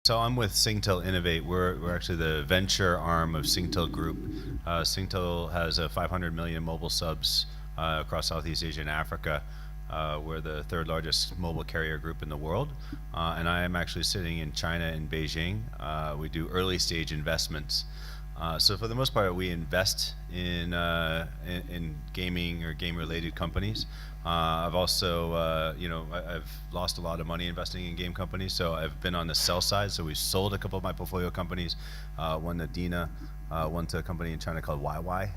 So I'm with Singtel Innovate. We're actually the venture arm of Singtel Group. Singtel has 500 million mobile subs across Southeast Asia and Africa. We're the third largest mobile carrier group in the world, and I am actually sitting in China in Beijing. We do early stage investments. So for the most part, we invest in gaming or game-related companies. I've also, I've lost a lot of money investing in game companies. So I've been on the sell side. So we sold a couple of my portfolio companies, one to Dina, one to a company in China called YY.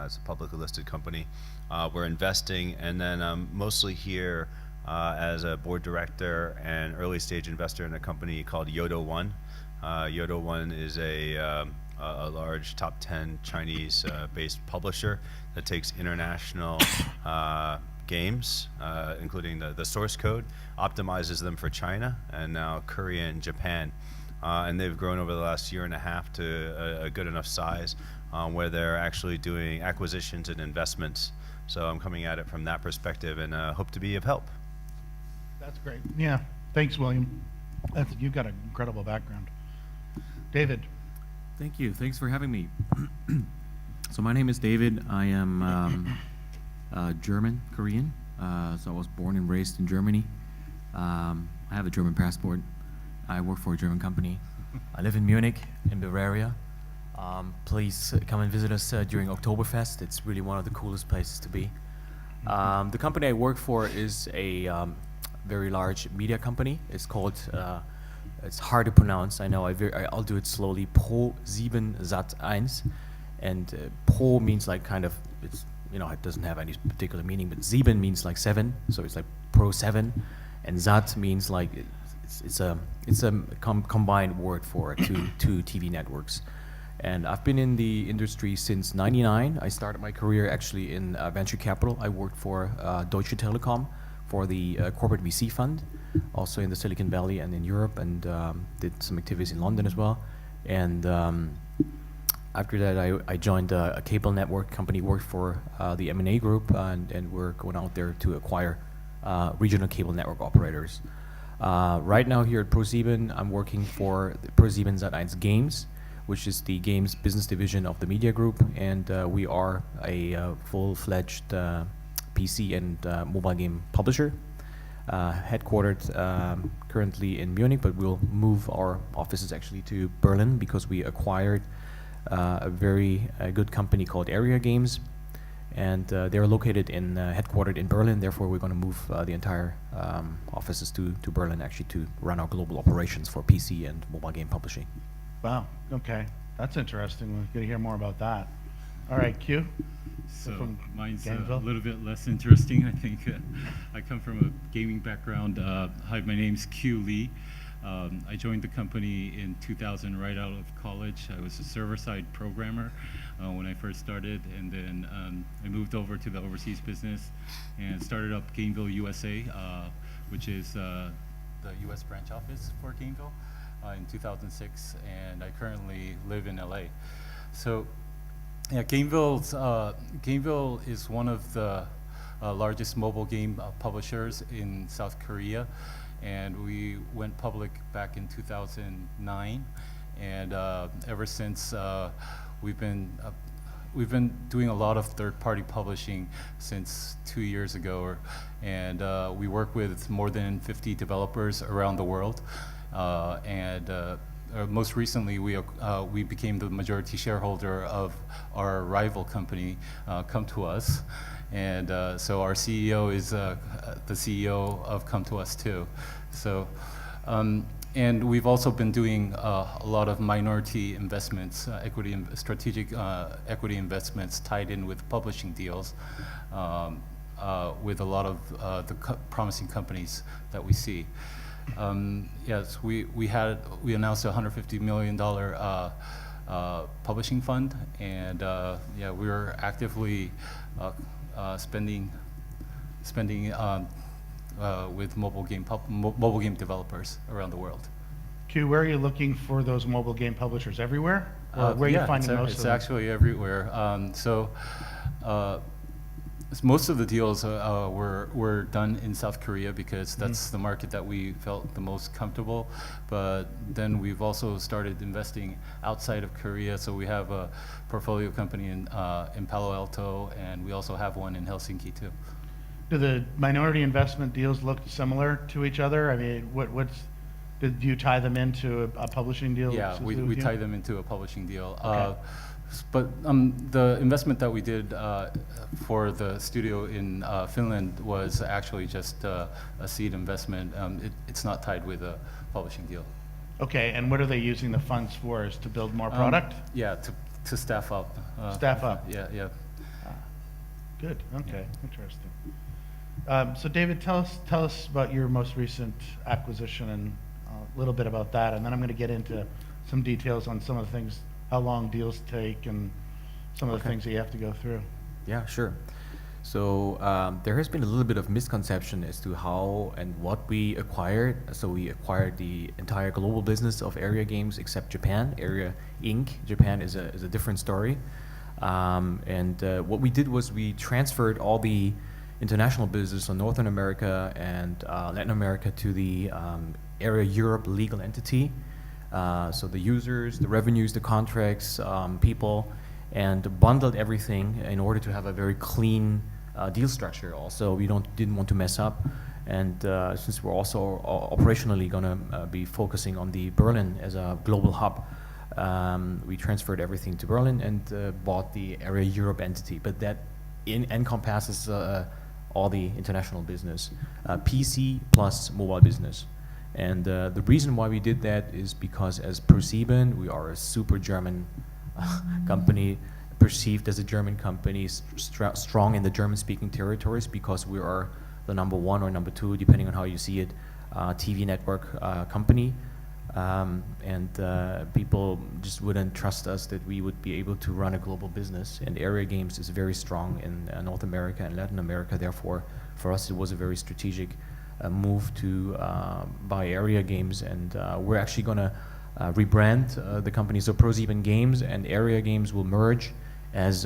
It's a publicly listed company. We're investing, and then I'm mostly here as a board director and early stage investor in a company called Yodo One. Yodo One is a large top 10 Chinese based publisher that takes international games, including the source code, optimizes them for China and now Korea and Japan. And they've grown over the last year and a half to a good enough size where they're actually doing acquisitions and investments. So I'm coming at it from that perspective and hope to be of help. That's great. Yeah, thanks, William. You've got an incredible background. David. Thank you. Thanks for having me. So my name is David. I am German, Korean. So I was born and raised in Germany. I have a German passport. I work for a German company. I live in Munich, in Bavaria. Please come and visit us during Oktoberfest. It's really one of the coolest places to be. The company I work for is a very large media company. It's called, it's hard to pronounce, I know, I'll do it slowly, Pro7 Sat.1. And Pro means like kind of, it's, it doesn't have any particular meaning, but Sieben means like 7, so it's like Pro 7. And Sat means like, it's a combined word for two TV networks. And I've been in the industry since '99. I started my career actually in venture capital. I worked for Deutsche Telekom for the corporate VC fund, also in the Silicon Valley and in Europe, and did some activities in London as well. And after that, I joined a cable network company, worked for the M&A group, and we're going out there to acquire regional cable network operators. Right now here at ProSieben, I'm working for ProSieben Sat.1 Games, which is the games business division of the media group, and we are a full-fledged PC and mobile game publisher, headquartered currently in Munich, but we'll move our offices actually to Berlin because we acquired a very good company called Area Games, and they're located in headquartered in Berlin. Therefore, we're going to move the entire offices to Berlin actually to run our global operations for PC and mobile game publishing. Wow, okay. That's interesting. We're going to hear more about that. All right, Q? So mine's a little bit less interesting. I think I come from a gaming background. Hi, my name's Q Lee. I joined the company in 2000 right out of college. I was a server-side programmer when I first started, and then I moved over to the overseas business and started up Gameville USA, which is the US branch office for Gameville. In 2006, and I currently live in LA. So, yeah, Gameville is one of the largest mobile game publishers in South Korea, and we went public back in 2009, and ever since we've been doing a lot of third-party publishing since 2 years ago, and we work with more than 50 developers around the world. Most recently, we became the majority shareholder of our rival company, Come to Us, and so our CEO is the CEO of Come to Us too. So, and we've also been doing a lot of minority investments, strategic equity investments tied in with publishing deals. With a lot of the promising companies that we see. Yes, we announced a $150 million publishing fund, and yeah, we're actively spending with mobile game developers around the world. Q, where are you looking for those mobile game publishers? Everywhere? Or where are you finding most of them? It's actually everywhere. most of the deals were done in South Korea because that's the market that we felt the most comfortable. But then we've also started investing outside of Korea. So we have a portfolio company in Palo Alto, and we also have one in Helsinki too. Do the minority investment deals look similar to each other? I mean, did you tie them into a publishing deal? Yeah, we with you? tie them into a publishing deal. Okay. But the investment that we did for the studio in Finland was actually just a seed investment. It's not tied with a publishing deal. Okay, and what are they using the funds for? Is to build more product? Yeah, to staff up. Staff up. Yeah, yeah. Good. Okay, interesting. So David, tell us about your most recent acquisition and a little bit about that, and then I'm going to get into some details on some of the things, how long deals take, and some of the things that you have to go through. Yeah, sure. So there has been a little bit of misconception as to how and what we acquired. So we acquired the entire global business of Area Games except Japan. Area Inc. Japan is a different story. And what we did was we transferred all the international business on Northern America and Latin America to the Area Europe legal entity. So the users, the revenues, the contracts, people, and bundled everything in order to have a very clean deal structure. Also, we didn't want to mess up. And since we're also operationally going to be focusing on the Berlin as a global hub, we transferred everything to Berlin and bought the Area Europe entity. But that encompasses all the international business, PC plus mobile business. And the reason why we did that is because as ProSieben, we are a super German company, perceived as a German company, strong in the German-speaking territories because we are the number 1 or number 2, depending on how you see it, TV network company. And people just wouldn't trust us that we would be able to run a global business. And Area Games is very strong in North America and Latin America. Therefore, for us, it was a very strategic move to buy Area Games. And we're actually going to rebrand the company. So ProSieben Games and Area Games will merge as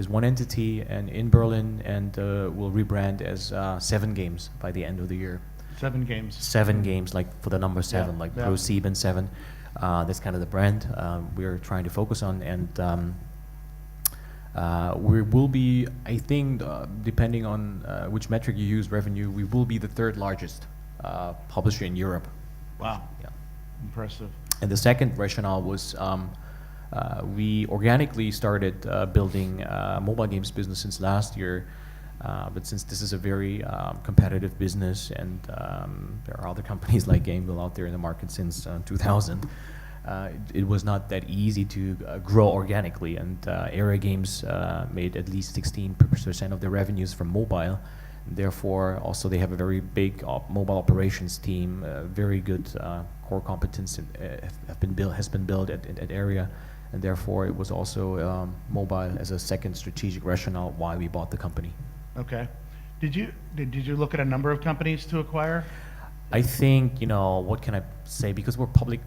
one entity and in Berlin, and will rebrand as 7 Games by the end of the year. 7 games. 7 games, like for the number 7, Yeah, like yeah. ProSieben 7. That's kind of the brand we're trying to focus on, and we will be, I think, depending on which metric you use, revenue, we will be the 3rd largest publisher in Europe. Wow, Yeah. impressive. And the second rationale was we organically started building mobile games business since last year. But since this is a very competitive business, and there are other companies like Gameville out there in the market since 2000, it was not that easy to grow organically. And Area Games made at least 16% of their revenues from mobile. Therefore, also they have a very big mobile operations team, very good core competence has been built at Area. And therefore, it was also mobile as a second strategic rationale why we bought the company. Okay. Did you look at a number of companies to acquire? I think, what can I say? Because we're public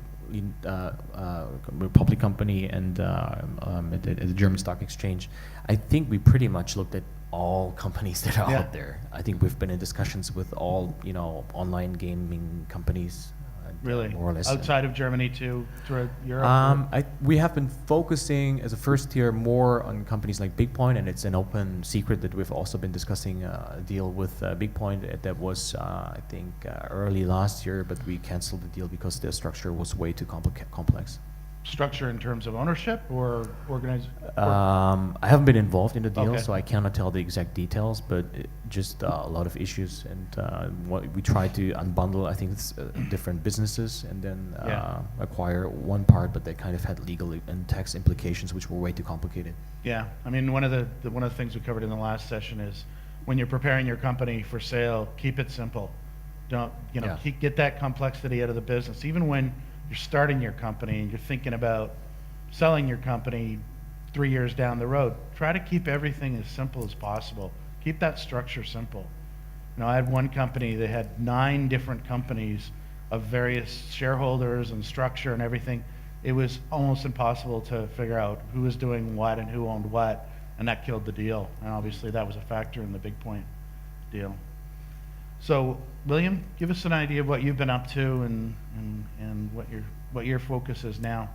company and at the German Stock Exchange, I think we pretty much looked at all companies that are Yeah. out there. I think we've been in discussions with all, online gaming companies. Really? More or less. Outside of Germany to Europe? We have been focusing as a first tier more on companies like BigPoint, and it's an open secret that we've also been discussing a deal with BigPoint that was, I think, early last year, but we canceled the deal because the structure was way too complex. Structure in terms of ownership or organization? I haven't been involved in the deal, Okay. so I cannot tell the exact details, but just a lot of issues. And what we tried to unbundle, I think it's different businesses, and then Yeah. acquire one part, but they kind of had legal and tax implications, which were way too complicated. Yeah, I mean, one of the things we covered in the last session is when you're preparing your company for sale, keep it simple. Don't, Yeah. get that complexity out of the business. Even when you're starting your company and you're thinking about selling your company 3 years down the road, try to keep everything as simple as possible. Keep that structure simple. I had one company that had 9 different companies of various shareholders and structure and everything. It was almost impossible to figure out who was doing what and who owned what. and that killed the deal. And obviously that was a factor in the Big Point deal. So, William, give us an idea of what you've been up to and what your focus is now.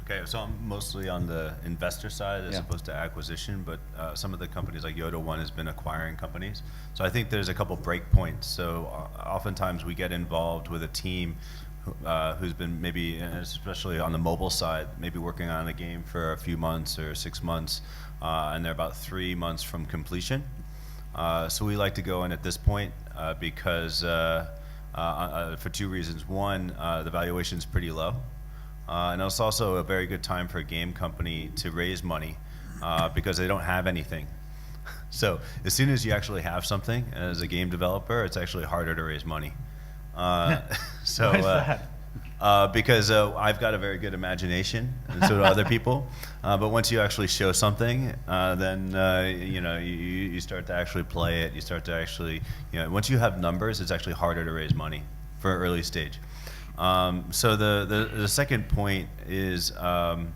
Okay, so I'm mostly on the investor side as Yeah. opposed to acquisition, but some of the companies like Yoda One has been acquiring companies. So I think there's a couple break points. So oftentimes we get involved with a team who's been maybe, especially on the mobile side, maybe working on a game for a few months or 6 months, and they're about 3 months from completion. So we like to go in at this point because for two reasons. One, the valuation is pretty low. And it's also a very good time for a game company to raise money because they don't have anything. So as soon as you actually have something as a game developer, it's actually harder to raise money. So Why is that? because I've got a very good imagination, and so do other people. But once you actually show something, then you start to actually play it. You start to actually, once you have numbers, it's actually harder to raise money for early stage. So the second point is so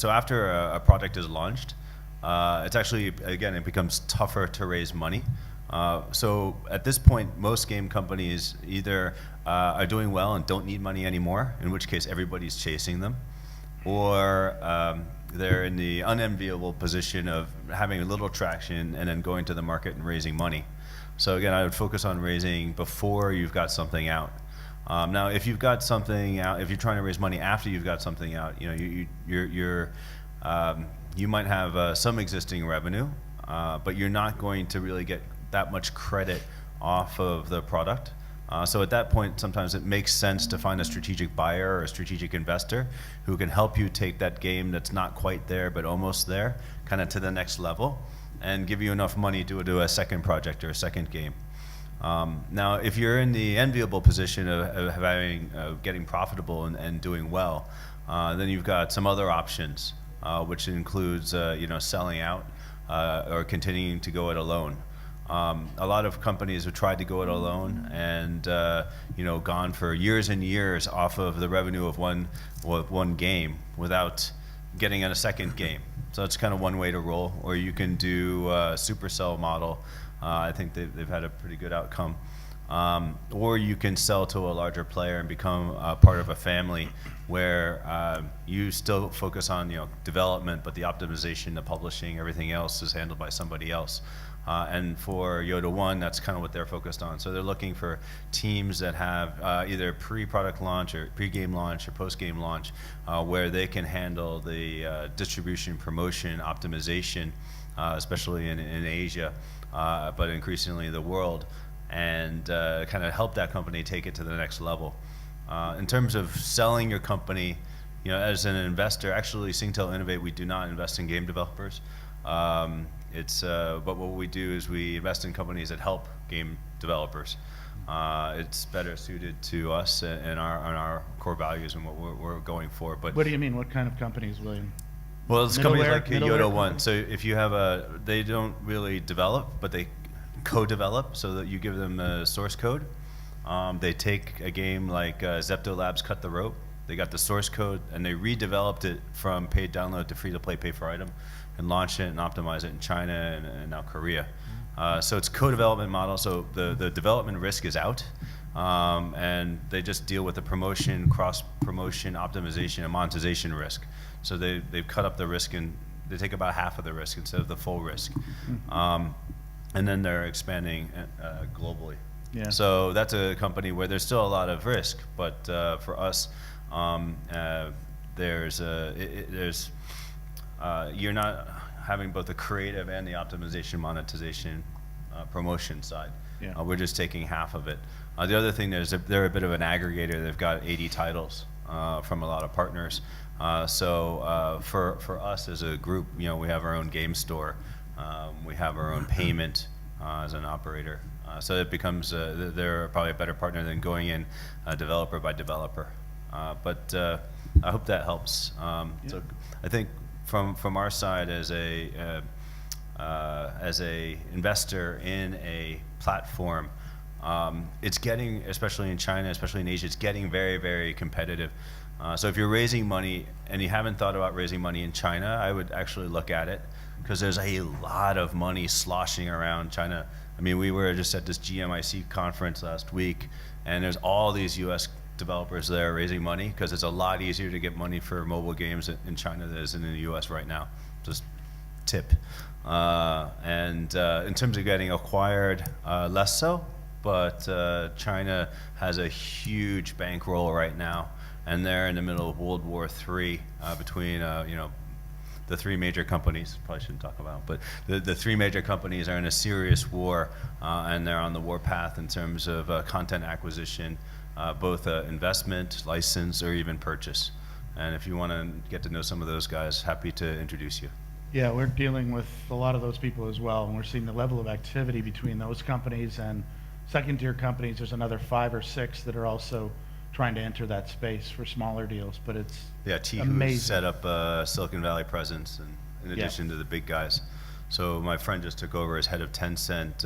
after a product is launched, it's actually, again, it becomes tougher to raise money. So at this point, most game companies either are doing well and don't need money anymore, in which case everybody's chasing them, or they're in the unenviable position of having a little traction and then going to the market and raising money. So again, I would focus on raising before you've got something out. Now, if you've got something out, if you're trying to raise money after you've got something out, you might have some existing revenue, but you're not going to really get that much credit off of the product. So at that point, sometimes it makes sense to find a strategic buyer or a strategic investor who can help you take that game that's not quite there but almost there, kind of to the next level, and give you enough money to do a second project or a second game. Now, if you're in the enviable position of getting profitable and doing well, then you've got some other options, which includes selling out or continuing to go it alone. A lot of companies have tried to go it alone and gone for years and years off of the revenue of one game without getting in a second game. So it's kind of one way to roll. Or you can do a Supercell model. I think they've had a pretty good outcome. Or you can sell to a larger player and become part of a family where you still focus on development, but the optimization, the publishing, everything else is handled by somebody else. And for Yoda One, that's kind of what they're focused on. So they're looking for teams that have either pre-product launch or pre-game launch or post-game launch, where they can handle the distribution, promotion, optimization, especially in Asia, but increasingly the world, and kind of help that company take it to the next level. In terms of selling your company, as an investor, actually Singtel Innovate, we do not invest in game developers. But what we do is we invest in companies that help game developers. It's better suited to us and our core values and what we're going for. But What do you mean? What kind of companies, William? well, it's companies Middleware- like middleware Yoda One. companies? So if you have they don't really develop, but they co-develop, so that you give them the source code. They take a game like Zepto Labs Cut the Rope. They got the source code and they redeveloped it from paid download to free to play, pay for item, and launched it and optimized it in China and now Korea. So it's co-development model. So the development risk is out, and they just deal with the promotion, cross-promotion, optimization, and monetization risk. So they've cut up the risk and they take about half of the risk instead of the full risk. And then they're expanding globally. Yeah. So that's a company where there's still a lot of risk, but for us, you're not having both the creative and the optimization, monetization, promotion side. Yeah. We're just taking half of it. The other thing is they're a bit of an aggregator. They've got 80 titles from a lot of partners. So for us as a group, we have our own game store. We have our own payment as an operator. So it becomes, they're probably a better partner than going in developer by developer. But I hope that helps. So I think from our side as a investor in a platform, it's getting, especially in China, especially in Asia, it's getting very, very competitive. So if you're raising money and you haven't thought about raising money in China, I would actually look at it, because there's a lot of money sloshing around China. I mean, we were just at this GMIC conference last week, and there's all these US developers there raising money, because it's a lot easier to get money for mobile games in China than it is in the US right now. Just tip. And in terms of getting acquired, less so, but China has a huge bankroll right now, and they're in the middle of World War III between, the three major companies. Probably shouldn't talk about, but the three major companies are in a serious war, and they're on the war path in terms of content acquisition, both investment, license, or even purchase. And if you want to get to know some of those guys, happy to introduce you. Yeah, we're dealing with a lot of those people as well, and we're seeing the level of activity between those companies and second-tier companies. There's another 5 or 6 that are also trying to enter that space for smaller deals, but it's Yeah, Tihu amazing. set up a Silicon Valley presence, and in Yeah. addition to the big guys. So my friend just took over as head of Tencent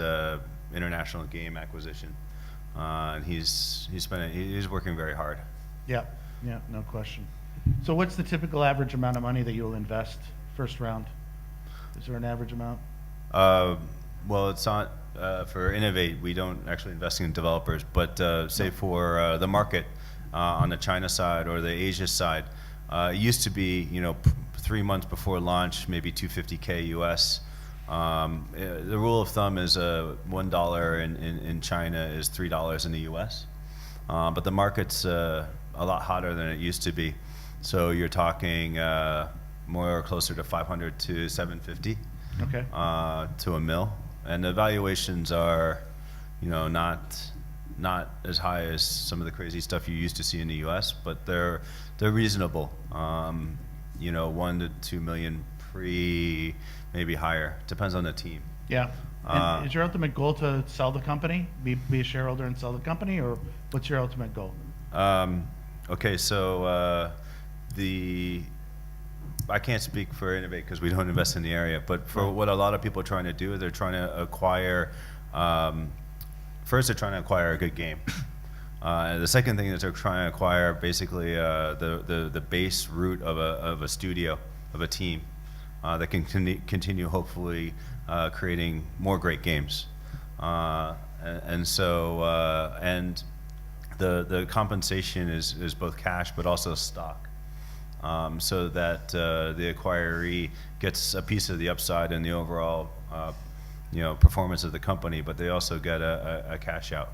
international game acquisition, and he's working very hard. Yeah, no question. So what's the typical average amount of money that you'll invest first round? Is there an average amount? Well, it's not for Innovate. We don't actually invest in developers, but say for the market on the China side or the Asia side, it used to be 3 months before launch, maybe $250K US. The rule of thumb is $1 in China is $3 in the US, but the market's a lot hotter than it used to be. So you're talking more closer to 500 to 750 Okay. to a mil, and the valuations are, not as high as some of the crazy stuff you used to see in the U.S., but they're reasonable. 1 to 2 million pre, maybe higher. Depends on the team. Yeah. And is your ultimate goal to sell the company, be a shareholder and sell the company, or what's your ultimate goal? Okay, so I can't speak for Innovate because we don't invest in the area, but for what a lot of people are trying to do, they're trying to acquire, first they're trying to acquire a good game. And the second thing is they're trying to acquire basically the base root of a studio, of a team that can continue hopefully creating more great games. And the compensation is both cash but also stock. So that the acquiree gets a piece of the upside in the overall, performance of the company, but they also get a cash out.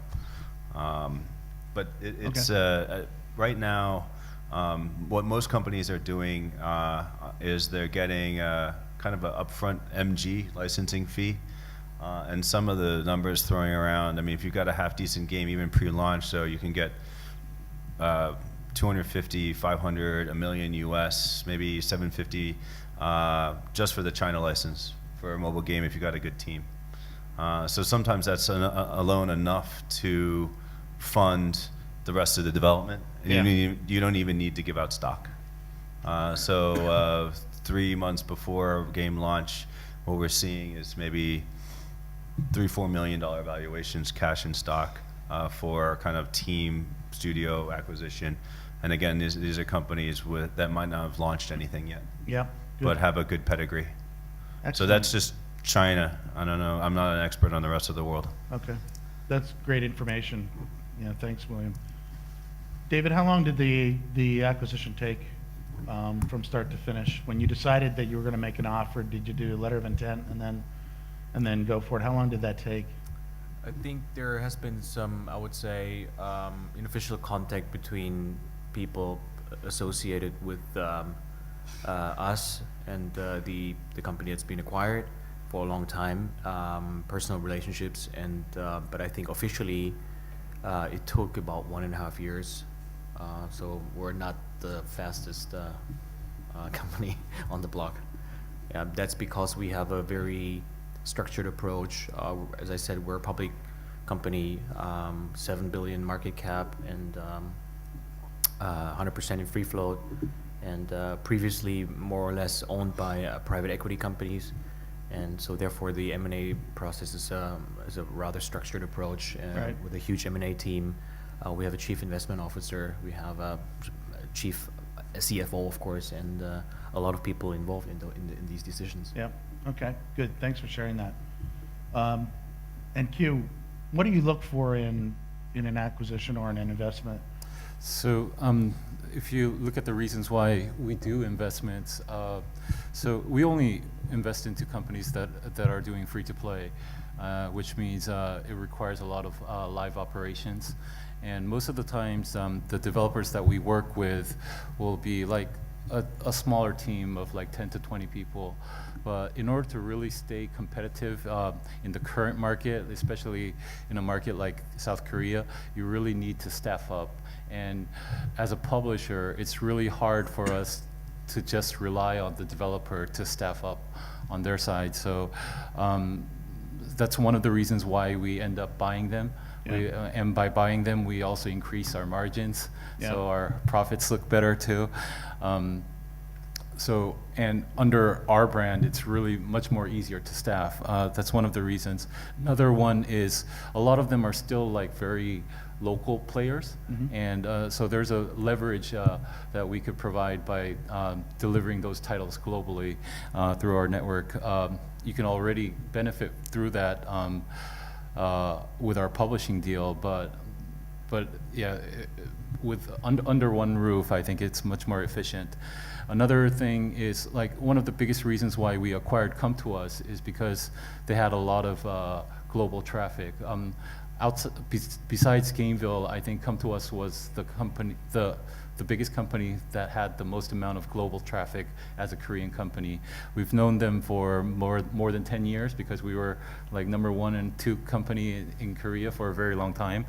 But it's right now, what most companies are doing is they're getting kind of an upfront MG licensing fee, and some of the numbers throwing around. I mean, if you've got a half decent game, even pre-launch, so you can get 250, 500, $1 million US, maybe 750, just for the China license for a mobile game if you got a good team. So sometimes that's alone enough to fund the rest of the development. And Yeah. you don't even need to give out stock. So 3 months before game launch, what we're seeing is maybe $3-4 million valuations, cash and stock, for kind of team studio acquisition. And again, these are companies that might not have launched anything yet, Yeah. Good. but have a good pedigree. So Excellent. that's just China. I don't know. I'm not an expert on the rest of the world. Okay. That's great information. Yeah, thanks, William. David, how long did the acquisition take from start to finish? When you decided that you were going to make an offer, did you do a letter of intent and then go for it? How long did that take? I think there has been some, I would say, unofficial contact between people associated with us and the company that's been acquired for a long time, personal relationships, and but I think officially it took about 1.5 years. So we're not the fastest company on the block. That's because we have a very structured approach. As I said, we're a public company, 7 billion market cap, and 100% in free float, and previously more or less owned by private equity companies. And so therefore the M&A process is a rather structured approach, Right. with a huge M&A team. We have a chief investment officer. We have chief CFO, of course, and a lot of people involved in these decisions. Yeah, okay, good, thanks for sharing that. And Q, what do you look for in an acquisition or in an investment? So if you look at the reasons why we do investments, so we only invest into companies that are doing free-to-play, which means it requires a lot of live operations. And most of the times, the developers that we work with will be like a smaller team of like 10 to 20 people. But in order to really stay competitive in the current market, especially in a market like South Korea, you really need to staff up. And as a publisher, it's really hard for us to just rely on the developer to staff up on their side. So that's one of the reasons why we end up buying them. Yeah. And by buying them, we also increase our margins, Yeah. so our profits look better too. So, and under our brand, it's really much more easier to staff. That's one of the reasons. Another one is a lot of them are still like very local players, and so there's a leverage that we could provide by delivering those titles globally through our network. You can already benefit through that with our publishing deal, but yeah, with under one roof, I think it's much more efficient. Another thing is, like, one of the biggest reasons why we acquired Come To Us is because they had a lot of global traffic. Besides Gameville, I think Come To Us was the company, the biggest company that had the most amount of global traffic as a Korean company. We've known them for more than 10 years because we were like #1 and #2 company in Korea for a very long time.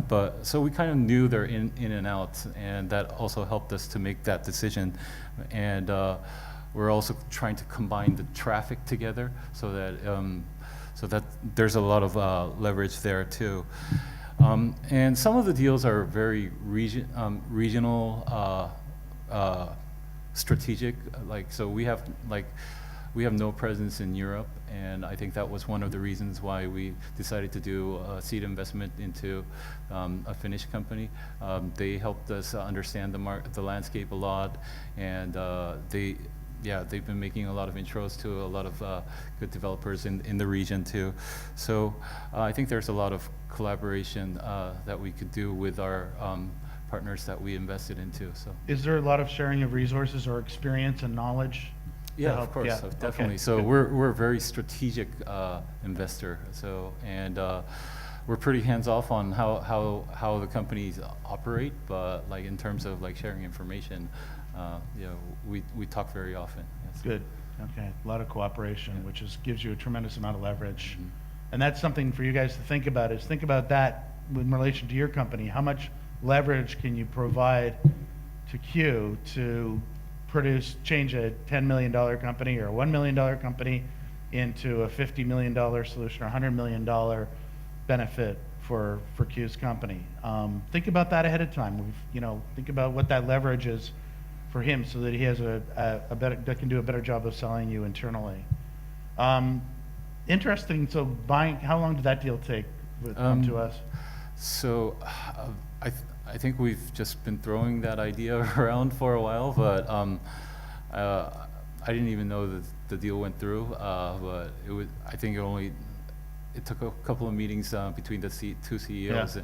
But so we kind of knew their in and out, and that also helped us to make that decision. And we're also trying to combine the traffic together so that there's a lot of leverage there too. And some of the deals are very regional, strategic. Like, so we have no presence in Europe, and I think that was one of the reasons why we decided to do a seed investment into a Finnish company. They helped us understand the landscape a lot, and they've been making a lot of intros to a lot of good developers in the region too. So I think there's a lot of collaboration that we could do with our partners that we invested into. So. Is there a lot of sharing of resources or experience and knowledge? to Yeah, help? of course, Yeah, so okay, definitely. So good. we're a very strategic investor. So, and we're pretty hands off on how the companies operate, but like in terms of like sharing information, we talk very often. Yes. Good, okay, a lot of cooperation, Yeah. which gives you a tremendous amount of leverage. Mhm. And that's something for you guys to think about, is think about that in relation to your company. How much leverage can you provide to Q to change a $10 million company or a $1 million company into a $50 million solution or $100 million benefit for Q's company? Think about that ahead of time. Think about what that leverage is for him so that he has that can do a better job of selling you internally. Interesting. So how long did that deal take with Come To Us? So I think we've just been throwing that idea around for a while, but I didn't even know that the deal went through. But I think it took a couple of meetings between the two CEOs, Yeah.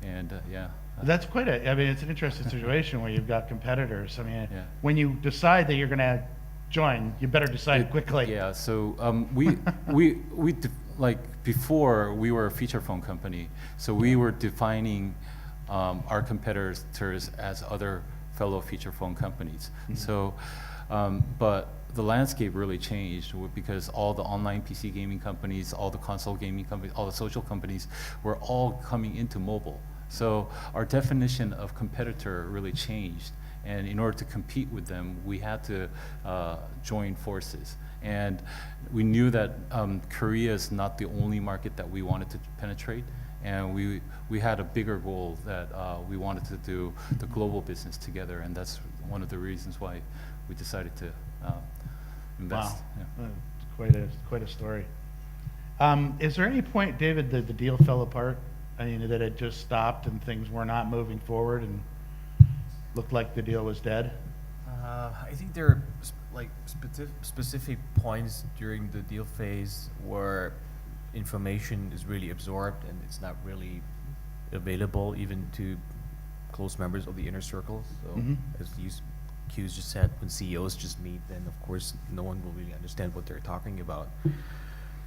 and yeah. That's it's an interesting situation where you've got competitors. I mean, Yeah. when you decide that you're going to join, you better decide quickly. Yeah, so like before we were a feature phone company, so we were defining our competitors as other fellow feature phone companies. Mhm. So, but the landscape really changed because all the online PC gaming companies, all the console gaming companies, all the social companies were all coming into mobile. So our definition of competitor really changed. And in order to compete with them, we had to join forces. And we knew that Korea is not the only market that we wanted to penetrate. And we had a bigger goal that we wanted to do the global business together. And that's one of the reasons why we decided to invest. Wow, Yeah. quite a story. Is there any point, David, that the deal fell apart? I mean, that it just stopped and things were not moving forward? And looked like the deal was dead? I think there are specific points during the deal phase where information is really absorbed and it's not really available even to close members of the inner circle. So Mhm. as Q's just said, when CEOs just meet, then of course no one will really understand what they're talking about.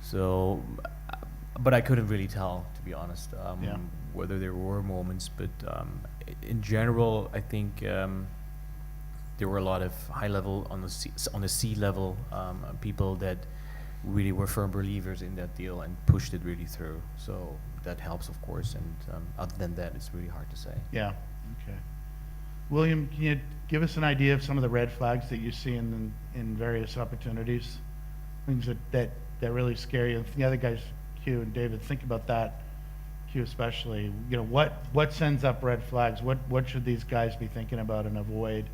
So, but I couldn't really tell, to be honest, Yeah. whether there were moments. But in general, I think there were a lot of high level on the C level people that really were firm believers in that deal and pushed it really through. So that helps, of course. And other than that, it's really hard to say. Yeah, okay. William, can you give us an idea of some of the red flags that you see in various opportunities? Things that really scare you? And the other guys, Q and David, think about that. Q especially, you know, what sends up red flags? What should these guys be thinking about and avoid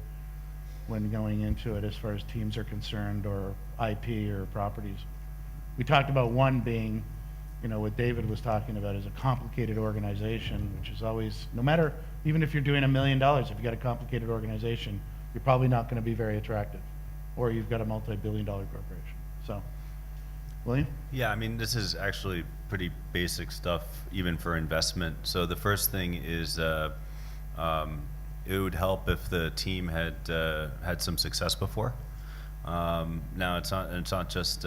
when going into it as far as teams are concerned, or IP or properties? We talked about one being, you know, what David was talking about is a complicated organization, which is always, no matter, even if you're doing $1 million, if you've got a complicated organization, you're probably not going to be very attractive, or you've got a multi-billion-dollar corporation. So, William? Yeah, I mean, this is actually pretty basic stuff, even for investment. So the first thing is it would help if the team had had some success before. Now it's not just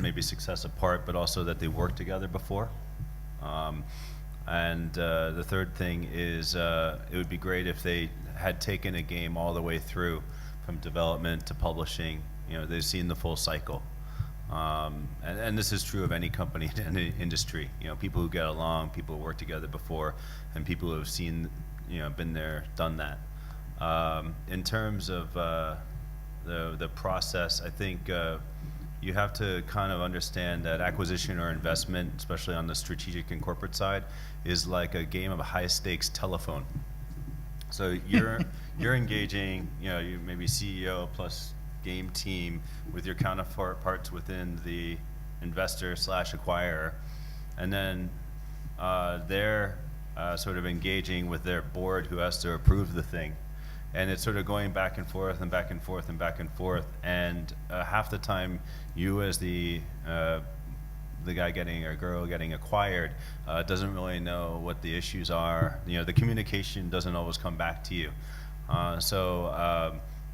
maybe success apart, but also that they worked together before. And the third thing is it would be great if they had taken a game all the way through, from development to publishing. You know, they've seen the full cycle. And this is true of any company in any industry. You know, people who get along, people who work together before, and people who have seen, you know, been there, done that. In terms of the process, I think you have to kind of understand that acquisition or investment, especially on the strategic and corporate side, is like a game of high stakes telephone. So you're engaging, you know, you maybe CEO plus game team with your counterparts within the investor / acquirer, and then they're sort of engaging with their board who has to approve the thing. And it's sort of going back and forth and back and forth and back and forth. And half the time, you as the guy getting or girl getting acquired doesn't really know what the issues are. You know, the communication doesn't always come back to you.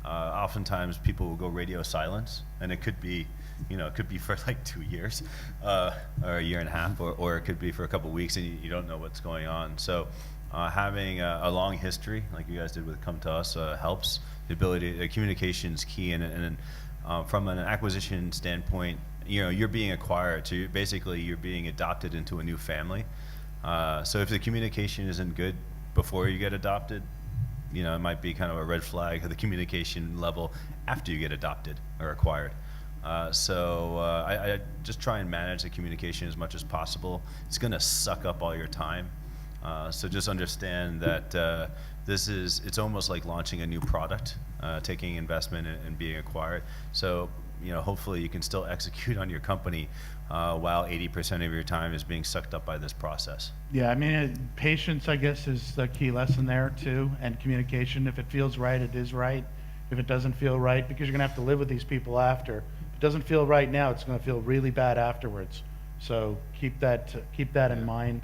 Oftentimes people will go radio silence, and it could be, you know, it could be for like 2 years or a year and a half, or it could be for a couple of weeks, and you don't know what's going on. So having a long history, like you guys did with Come to Us, helps. The ability, communication is key, and from an acquisition standpoint, you know, you're being acquired, so you're being adopted into a new family. So if the communication isn't good before you get adopted, you know, it might be kind of a red flag of the communication level after you get adopted or acquired. I just try and manage the communication as much as possible. It's going to suck up all your time. So just understand that it's almost like launching a new product, taking investment and being acquired. So, you know, hopefully you can still execute on your company while 80% of your time is being sucked up by this process. Yeah, I mean, patience, I guess, is the key lesson there too, and communication. If it feels right, it is right. If it doesn't feel right, because you're gonna have to live with these people after. If it doesn't feel right now, it's gonna feel really bad afterwards. So keep that in mind.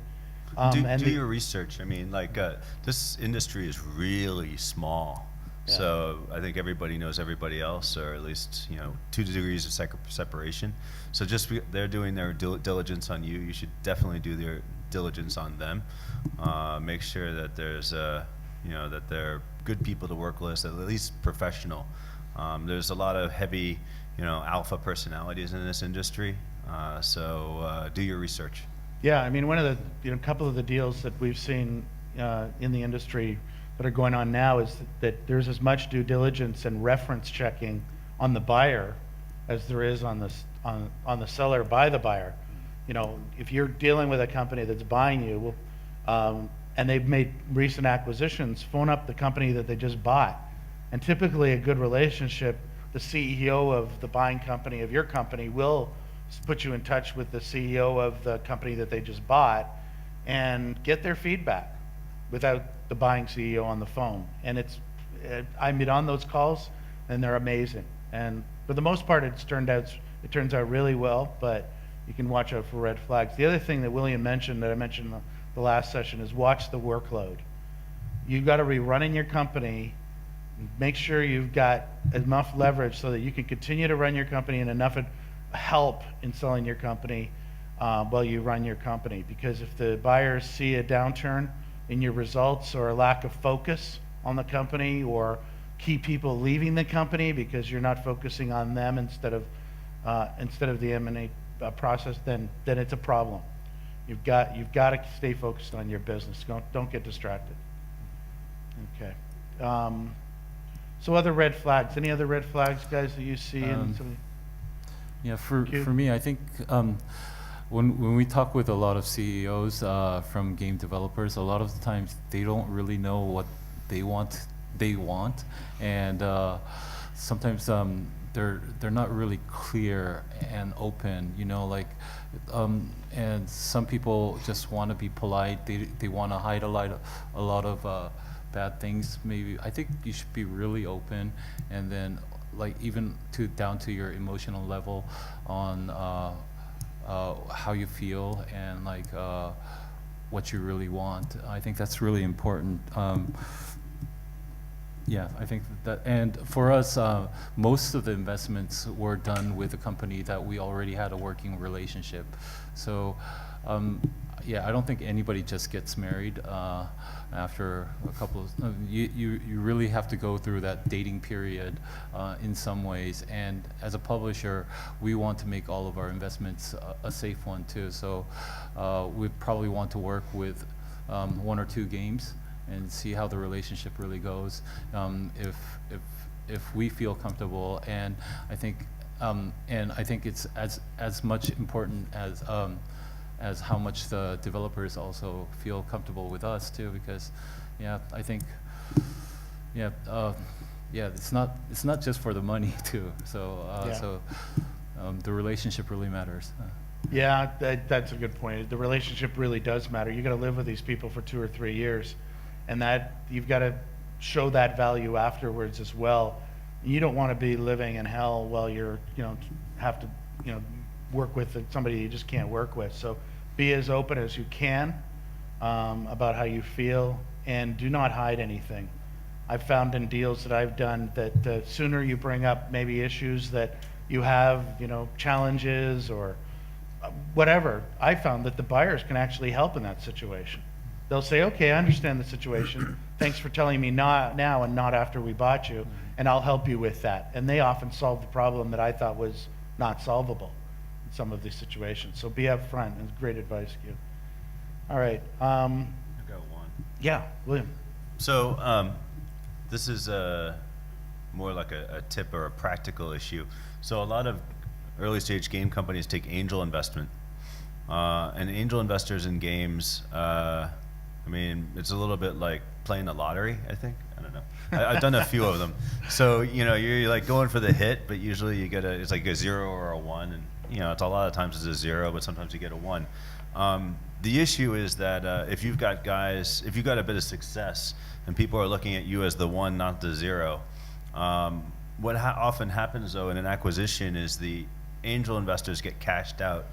Do your research. I mean, like this industry is really small. Yeah. So I think everybody knows everybody else, or at least, you know, 2 degrees of separation. So just they're doing their diligence on you. You should definitely do their diligence on them. Make sure that there's you know, that they're good people to work with, at least professional. There's a lot of heavy, you know, alpha personalities in this industry. So do your research. Yeah, I mean, one of the, you know, couple of the deals that we've seen in the industry that are going on now is that there's as much due diligence and reference checking on the buyer as there is on the seller by the buyer. You know, if you're dealing with a company that's buying you, and they've made recent acquisitions, phone up the company that they just bought. And typically a good relationship, the CEO of the buying company of your company will put you in touch with the CEO of the company that they just bought and get their feedback without the buying CEO on the phone. And I'm on those calls, and they're amazing. And for the most part, it turns out really well, but you can watch out for red flags. The other thing that William mentioned, that I mentioned in the last session, is watch the workload. You've got to be running your company. Make sure you've got enough leverage so that you can continue to run your company and enough help in selling your company while you run your company. Because if the buyers see a downturn in your results or a lack of focus on the company, or key people leaving the company because you're not focusing on them instead of the M&A process, then it's a problem. You've got to stay focused on your business. Don't get distracted. Okay. So other red flags. Any other red flags, guys, that you see in some? Yeah, for Q? me, I think when we talk with a lot of CEOs from game developers, a lot of the times they don't really know what they want, and sometimes they're not really clear and open, you know, like, and some people just want to be polite. They want to hide a lot of bad things. Maybe I think you should be really open, and then like even down to your emotional level on how you feel and like what you really want. I think that's really important. Yeah, I think that, and for us, most of the investments were done with a company that we already had a working relationship. So, yeah, I don't think anybody just gets married after a couple of, you really have to go through that dating period in some ways. And as a publisher, we want to make all of our investments a safe one too. So we probably want to work with 1 or 2 games and see how the relationship really goes. If we feel comfortable, and I think it's as much important as how much the developers also feel comfortable with us too, because yeah, I think yeah, it's not just for the money too. So the relationship really matters. Yeah, that's a good point. The relationship really does matter. You got to live with these people for 2 or 3 years, and that you've got to show that value afterwards as well. You don't want to be living in hell while you're, have to, work with somebody you just can't work with. So be as open as you can about how you feel, and do not hide anything. I've found in deals that I've done that the sooner you bring up maybe issues that you have, challenges or whatever, I found that the buyers can actually help in that situation. They'll say, okay, I understand the situation. Thanks for telling me now and not after we bought you, and I'll help you with that. And they often solve the problem that I thought was not solvable in some of these situations. So be upfront. It's great advice, Q. All right. I've got one. Yeah, William. So this is more like a tip or a practical issue. So a lot of early stage game companies take angel investment. And angel investors in games, it's a little bit like playing the lottery, I think. I don't know. I've done a few of them. So, you're like going for the hit, but usually you get it's like a 0 or a 1. And, it's a lot of times it's a 0, but sometimes you get a 1. The issue is that if you've got a bit of success and people are looking at you as the 1, not the 0, what often happens though in an acquisition is the angel investors get cashed out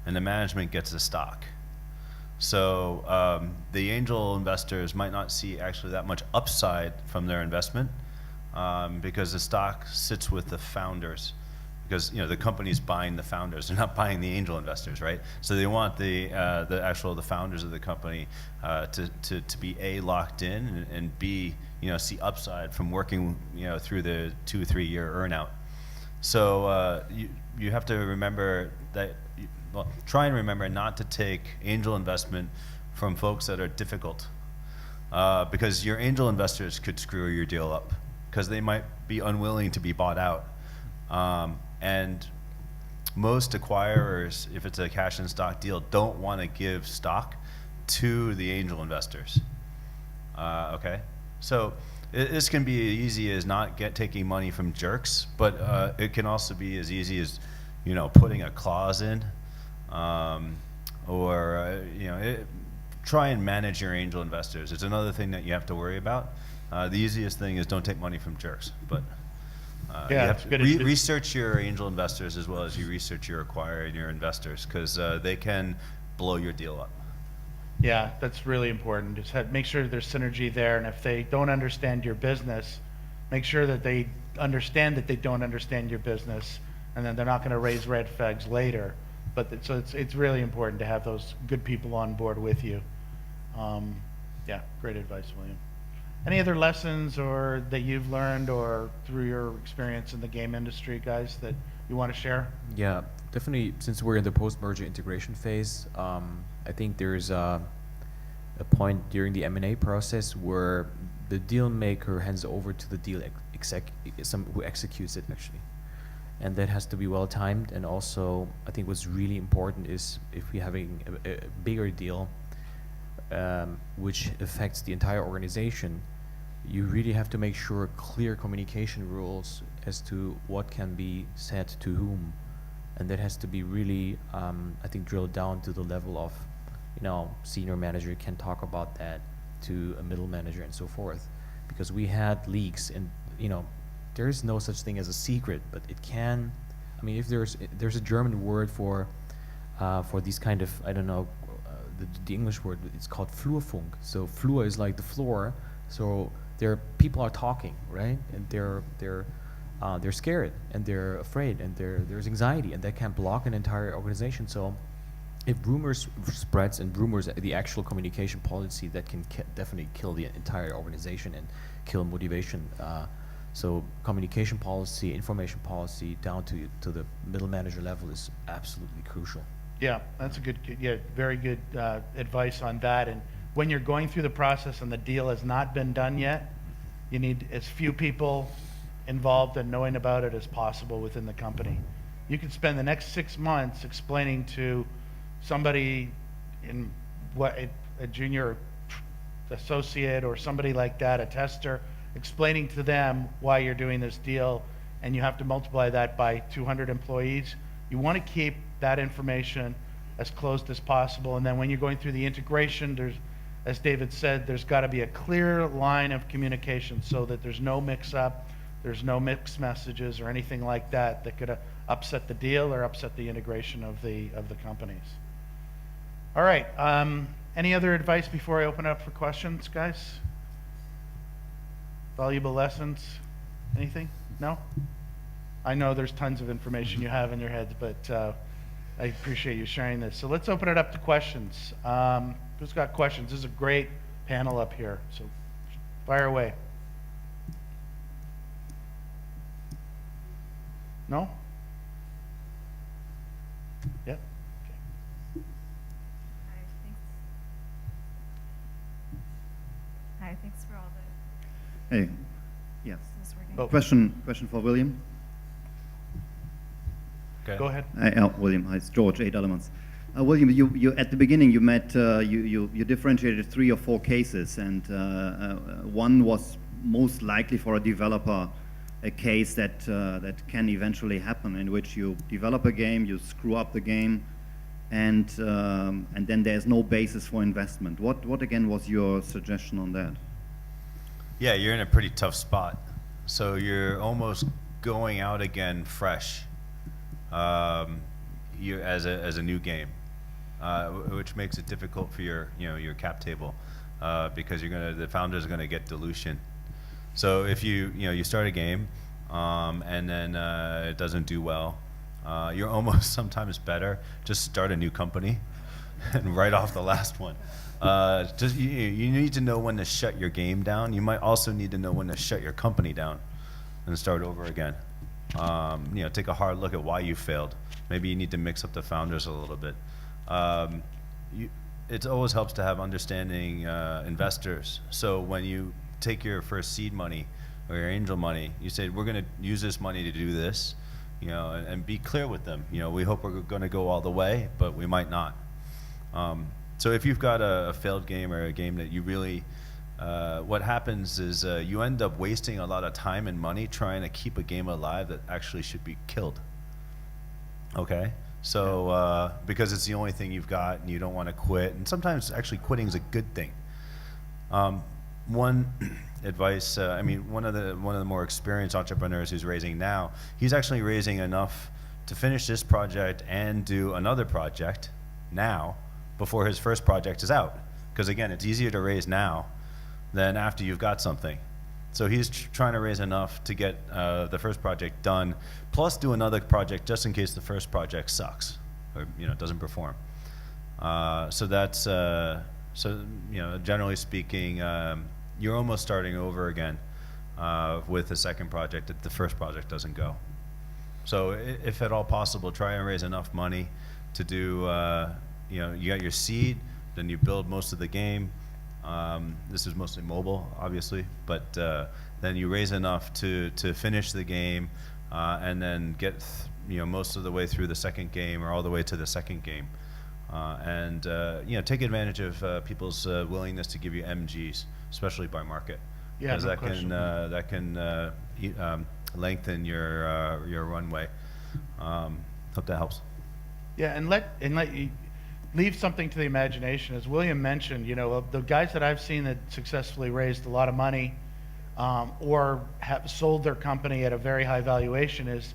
and the management gets the stock. So the angel investors might not see actually that much upside from their investment because the stock sits with the founders. Because the company's buying the founders, they're not buying the angel investors, right? So they want the founders of the company to be A, locked in, and B, see upside from working through the 2-3 year earnout. So you have to remember that. Try and remember not to take angel investment from folks that are difficult, because your angel investors could screw your deal up because they might be unwilling to be bought out. And most acquirers, if it's a cash and stock deal, don't want to give stock to the angel investors. Okay, so this can be as easy as not taking money from jerks, but it can also be as easy as putting a clause in. Try and manage your angel investors. It's another thing that you have to worry about The easiest thing is don't take money from jerks, but you Yeah, have it's to good advice. research your angel investors as well as you research your acquirer and your investors, because they can blow your deal up. Yeah, that's really important. Just make sure there's synergy there, and if they don't understand your business, make sure that they understand that they don't understand your business, and then they're not going to raise red flags later. But so it's really important to have those good people on board with you. Yeah, great advice, William. Any other lessons or that you've learned or through your experience in the game industry, guys, that you want to share? Yeah, definitely. Since we're in the post-merger integration phase, I think there's a point during the M&A process where the deal maker hands over to the deal who executes it actually, and that has to be well timed. And also, I think what's really important is if we're having a bigger deal, which affects the entire organization, you really have to make sure clear communication rules as to what can be said to whom, and that has to be really, I think, drilled down to the level of, senior manager can talk about that to a middle manager and so forth, because we had leaks, and there is no such thing as a secret, but it can. I mean, if there's a German word for these kind of, I don't know, the English word, it's called Flurfunk. So Flur is like the floor. So people are talking, right? And they're scared and they're afraid and there's anxiety, and that can block an entire organization. So if rumors spreads and rumors, the actual communication policy, that can definitely kill the entire organization and kill motivation. So communication policy, information policy down to the middle manager level is absolutely crucial. Yeah, that's very good advice on that. And when you're going through the process and the deal has not been done yet, you need as few people involved and knowing about it as possible within the company. You could spend the next 6 months explaining to somebody in a junior associate or somebody like that, a tester, explaining to them why you're doing this deal, and you have to multiply that by 200 employees. You want to keep that information as closed as possible, and then when you're going through the integration, as David said, there's got to be a clear line of communication so that there's no mix-up, there's no mixed messages or anything like that that could upset the deal or upset the integration of the companies. All right. Any other advice before I open up for questions, guys? Valuable lessons? Anything? No? I know there's tons of information you have in your heads, but I appreciate you sharing this. So let's open it up to questions. Who's got questions? This is a great panel up here, so fire away. No? Yep. Okay. Hi, thanks for all the. Hey, yes. Is this working? Oh. Question for William. Okay. Go ahead. William, hi, it's George A. Dellemans. William, you at the beginning you differentiated 3 or 4 cases, and one was most likely for a developer, a case that can eventually happen, in which you develop a game, you screw up the game, and then there's no basis for investment. What again was your suggestion on that? Yeah, you're in a pretty tough spot. So you're almost going out again fresh, you as a new game, which makes it difficult for your cap table, because the founders are gonna get dilution. So if you start a game, and then it doesn't do well, you're almost sometimes better just start a new company and write off the last one. You need to know when to shut your game down. You might also need to know when to shut your company down and start over again. Take a hard look at why you failed. Maybe you need to mix up the founders a little bit. It always helps to have understanding investors. So when you take your first seed money or your angel money, you say, we're going to use this money to do this, and be clear with them. We hope we're going to go all the way, but we might not. So if you've got a failed game or a game that you really, what happens is you end up wasting a lot of time and money trying to keep a game alive that actually should be killed. Okay? So, because it's the only thing you've got and you don't want to quit, and sometimes actually quitting is a good thing. advice, I mean, one of the more experienced entrepreneurs who's raising now, he's actually raising enough to finish this project and do another project now before his first project is out. Because again, it's easier to raise now than after you've got something. So he's trying to raise enough to get the first project done, plus do another project just in case the first project sucks or doesn't perform. So that's so generally speaking, you're almost starting over again with the second project if the first project doesn't go. So if at all possible, try and raise enough money to do. You got your seed, then you build most of the game. This is mostly mobile, obviously, but then you raise enough to finish the game, and then get most of the way through the second game or all the way to the second game, and take advantage of people's willingness to give you MGs, especially by market, Yeah, because no that question. can lengthen your runway. Hope that helps. Yeah, and let you leave something to the imagination. As William mentioned, of the guys that I've seen that successfully raised a lot of money, or have sold their company at a very high valuation, is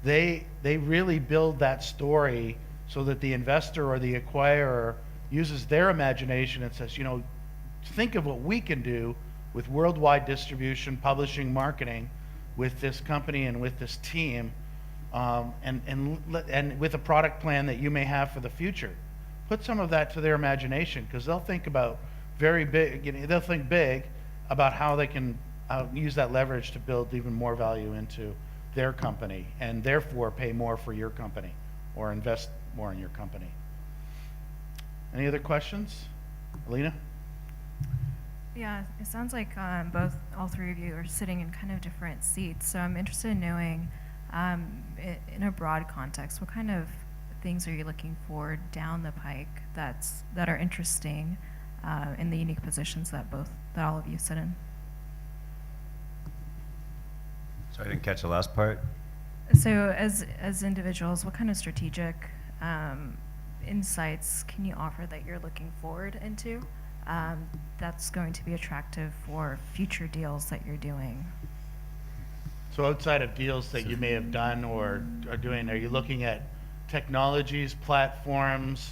they really build that story so that the investor or the acquirer uses their imagination and says, think of what we can do with worldwide distribution, publishing, marketing, with this company and with this team, and with a product plan that you may have for the future. Put some of that to their imagination, because they'll think about very big. They'll think big about how they can use that leverage to build even more value into their company, and therefore pay more for your company or invest more in your company. Any other questions, Alina? Yeah, it sounds like all three of you are sitting in kind of different seats. So I'm interested in knowing, in a broad context, what kind of things are you looking for down the pike that are interesting in the unique positions that all of you sit in? So I didn't catch the last part. So as individuals, what kind of strategic insights can you offer that you're looking forward into that's going to be attractive for future deals that you're doing? So outside of deals that you may have done or are doing, are you looking at technologies, platforms,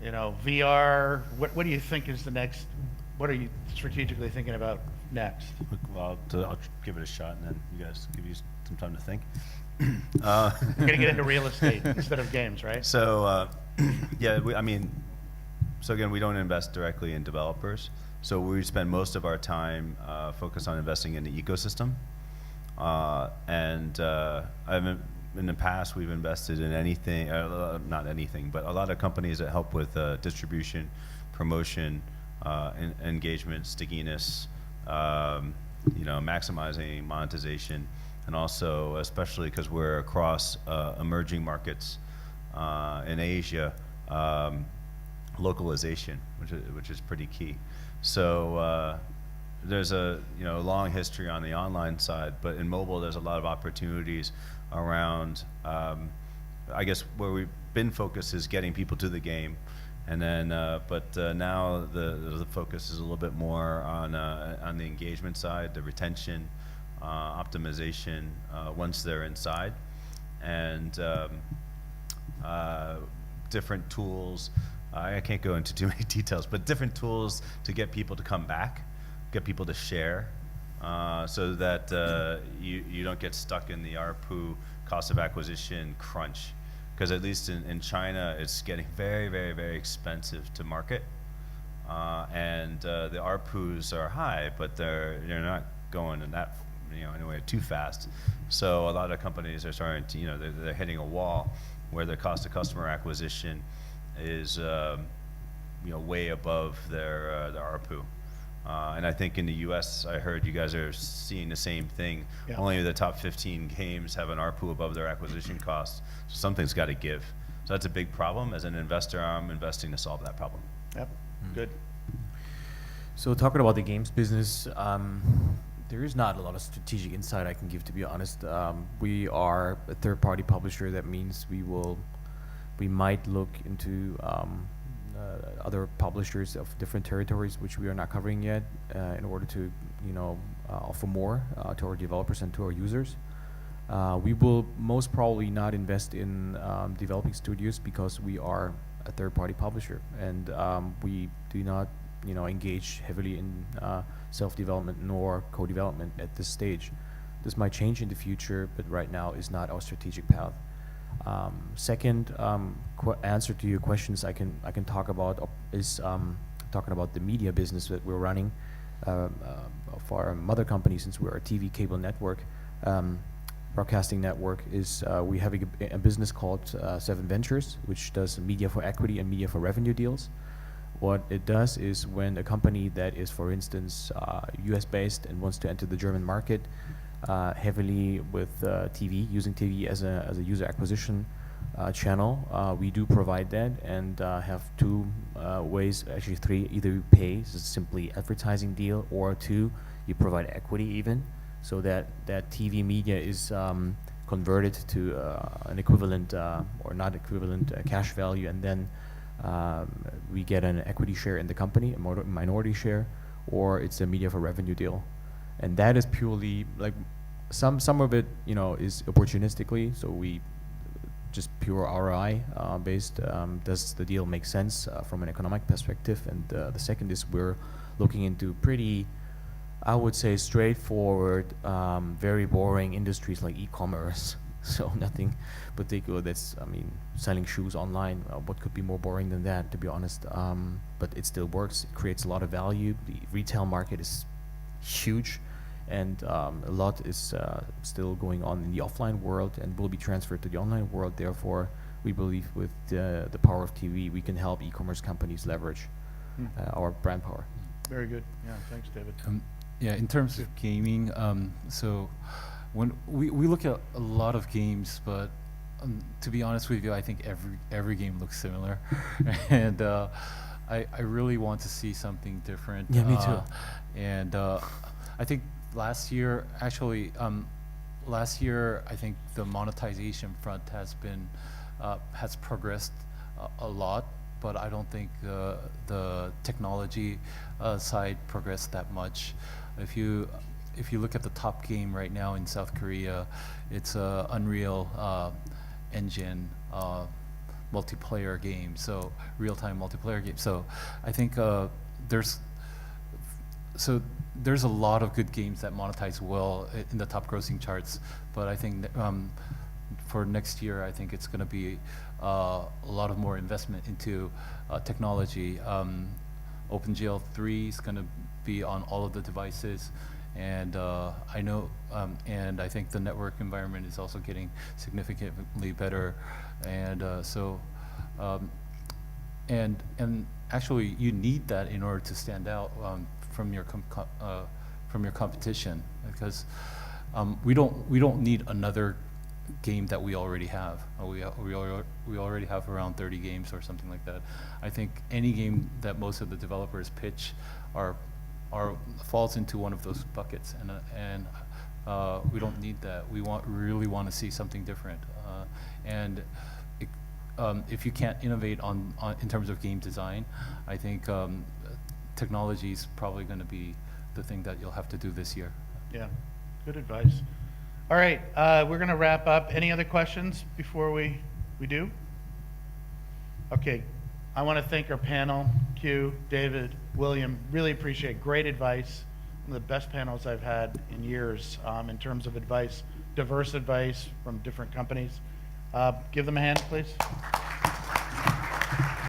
VR? What do you think is the next? What are you strategically thinking about next? Well, I'll give it a shot, and then you guys give you some time to think. We're gonna get into real estate instead of games, right? So, yeah, so again, we don't invest directly in developers. So we spend most of our time focused on investing in the ecosystem. In the past, we've invested in anything, not anything, but a lot of companies that help with distribution, promotion, engagement, stickiness, maximizing monetization, and also, especially because we're across emerging markets in Asia, localization, which is pretty key. So there's a long history on the online side, but in mobile there's a lot of opportunities around. I guess where we've been focused is getting people to the game, and then now the focus is a little bit more on the engagement side, the retention, optimization once they're inside, and different tools. I can't go into too many details, but different tools to get people to come back, get people to share, so that you don't get stuck in the ARPU cost of acquisition crunch. Because at least in China, it's getting very, very, very expensive to market, and the ARPUs are high, but they're not going in that anyway too fast. So a lot of companies are starting to they're hitting a wall where the cost of customer acquisition is way above their ARPU. And I think in the U.S., I heard you guys are seeing the same thing. Yeah. Only the top 15 games have an ARPU above their acquisition cost. So something's got to give. So that's a big problem. As an investor, I'm investing to solve that problem. Yep. Good. So talking about the games business, there is not a lot of strategic insight I can give, to be honest. We are a third-party publisher. That means we might look into other publishers of different territories, which we are not covering yet, in order to, offer more to our developers and to our users. We will most probably not invest in developing studios because we are a third-party publisher, and we do not, engage heavily in self-development nor co-development at this stage. This might change in the future, but right now is not our strategic path. Second, answer to your questions I can talk about is talking about the media business that we're running for our mother company, since we're a TV cable network. Broadcasting network is we have a business called Seven Ventures, which does media for equity and media for revenue deals. What it does is when a company that is, for instance, US based and wants to enter the German market heavily with TV, using TV as a user acquisition channel, we do provide that, and have two ways, actually three. Either you pay, so it's simply advertising deal, or two, you provide equity even, so that TV media is converted to an equivalent or not equivalent cash value, and then we get an equity share in the company, a minority share, or it's a media for revenue deal. And that is purely like some of it, is opportunistically. So we just pure ROI based. Does the deal make sense from an economic perspective? And the second is we're looking into pretty, I would say, straightforward, very boring industries like e-commerce. So nothing particular. That's, selling shoes online. What could be more boring than that, to be honest? But it still works. It creates a lot of value. The retail market is huge, and a lot is still going on in the offline world and will be transferred to the online world. Therefore, we believe with the power of TV, we can help e-commerce companies leverage our brand power. Very good. Yeah, thanks, David. Yeah, in terms of gaming, so when we look at a lot of games, but to be honest with you, I think every game looks similar, and I really want to see something different. Yeah, me too. And I think last year, I think the monetization front has progressed a lot, but I don't think the technology side progressed that much. If you look at the top game right now in South Korea, it's a Unreal Engine multiplayer game, so real-time multiplayer game. So I think there's a lot of good games that monetize well in the top grossing charts, but I think for next year, I think it's going to be a lot of more investment into technology. OpenGL 3 is going to be on all of the devices, and I know, and I think the network environment is also getting significantly better, and and actually you need that in order to stand out from your competition, because we don't need another game that we already have. We already have around 30 games or something like that. I think any game that most of the developers pitch falls into one of those buckets, and we don't need that. We really want to see something different, and if you can't innovate in terms of game design, I think technology is probably going to be the thing that you'll have to do this year. Yeah, good advice. All right, we're going to wrap up. Any other questions before we do? Okay, I want to thank our panel, Q, David, William. Really appreciate great advice. One of the best panels I've had in years in terms of advice, diverse advice from different companies. Give them a hand, please.